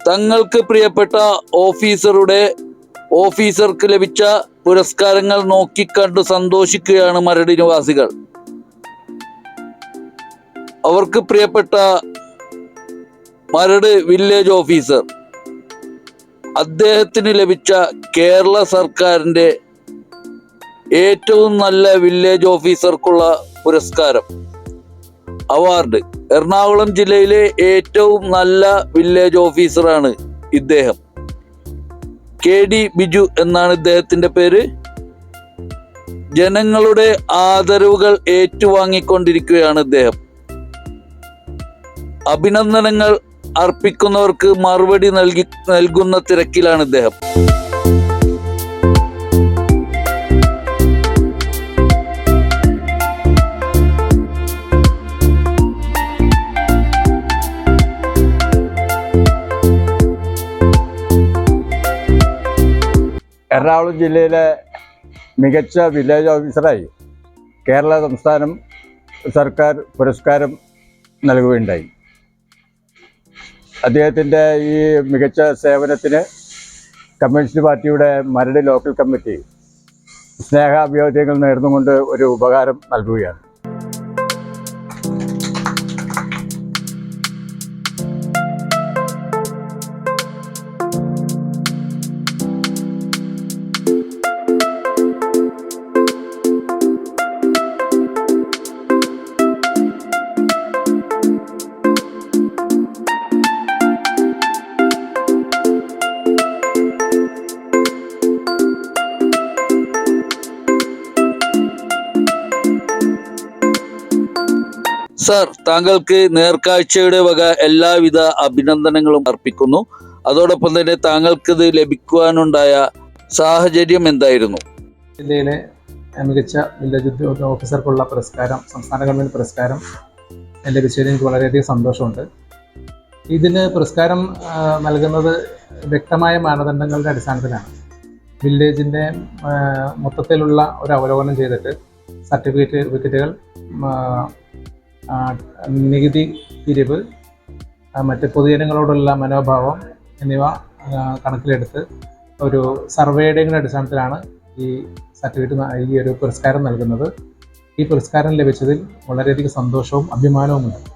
തങ്ങൾക്ക് പ്രിയപ്പെട്ട ഓഫീസർക്ക് ലഭിച്ച പുരസ്കാരങ്ങൾ നോക്കിക്കണ്ടു സന്തോഷിക്കുകയാണ് മരട് നിവാസികൾ. അവർക്ക് പ്രിയപ്പെട്ട മരട് വില്ലേജ് ഓഫീസർ, അദ്ദേഹത്തിന് ലഭിച്ച കേരള സർക്കാരിൻ്റെ ഏറ്റവും നല്ല വില്ലേജ് ഓഫീസർക്കുള്ള പുരസ്കാരം അവാർഡ്. എറണാകുളം ജില്ലയിലെ ഏറ്റവും നല്ല വില്ലേജ് ഓഫീസറാണ് ഇദ്ദേഹം. KD ബിജു എന്നാണ് ഇദ്ദേഹത്തിൻ്റെ പേര്. ജനങ്ങളുടെ ആദരവുകൾ ഏറ്റുവാങ്ങിക്കൊണ്ടിരിക്കുകയാണ് ഇദ്ദേഹം. അഭിനന്ദനങ്ങൾ അർപ്പിക്കുന്നവർക്ക് മറുപടി നൽകുന്ന തിരക്കിലാണ് ഇദ്ദേഹം. എറണാകുളം ജില്ലയിലെ മികച്ച വില്ലേജ് ഓഫീസറായി കേരള സംസ്ഥാനം സർക്കാർ പുരസ്കാരം നൽകുകയുണ്ടായി. അദ്ദേഹത്തിൻ്റെ ഈ മികച്ച സേവനത്തിന് കമ്മ്യൂണിസ്റ്റ് പാർട്ടിയുടെ മരട് ലോക്കൽ കമ്മിറ്റി സ്നേഹാഭിവാദ്യങ്ങൾ നേർന്നുകൊണ്ട് ഒരു ഉപകാരം നൽകുകയാണ്. സർ, താങ്കൾക്ക് നേർക്കാഴ്ചയുടെ വക എല്ലാവിധ അഭിനന്ദനങ്ങളും അർപ്പിക്കുന്നു. അതോടൊപ്പം തന്നെ താങ്കൾക്കിത് ലഭിക്കുവാനുണ്ടായ സാഹചര്യം എന്തായിരുന്നു? ജില്ലയിലെ മികച്ച വില്ലേജ് ഓഫീസർക്കുള്ള പുരസ്കാരം, സംസ്ഥാന ഗവൺമെൻറ് പുരസ്കാരം ലഭിച്ചതിൽ എനിക്ക് വളരെയധികം സന്തോഷമുണ്ട്. ഇതിന് പുരസ്കാരം നൽകുന്നത് വ്യക്തമായ മാനദണ്ഡങ്ങളുടെ അടിസ്ഥാനത്തിലാണ്. വില്ലേജിൻ്റെ മൊത്തത്തിലുള്ള ഒരു അവലോകനം ചെയ്തിട്ട് സർട്ടിഫിക്കറ്റുകൾ, നികുതി പിരിവ്, മറ്റ് പൊതുജനങ്ങളോടുള്ള മനോഭാവം എന്നിവ കണക്കിലെടുത്ത് ഒരു സർവേയുടെ അടിസ്ഥാനത്തിലാണ് ഈ ഒരു പുരസ്കാരം നൽകുന്നത്. ഈ പുരസ്കാരം ലഭിച്ചതിൽ വളരെയധികം സന്തോഷവും അഭിമാനവുമുണ്ട്.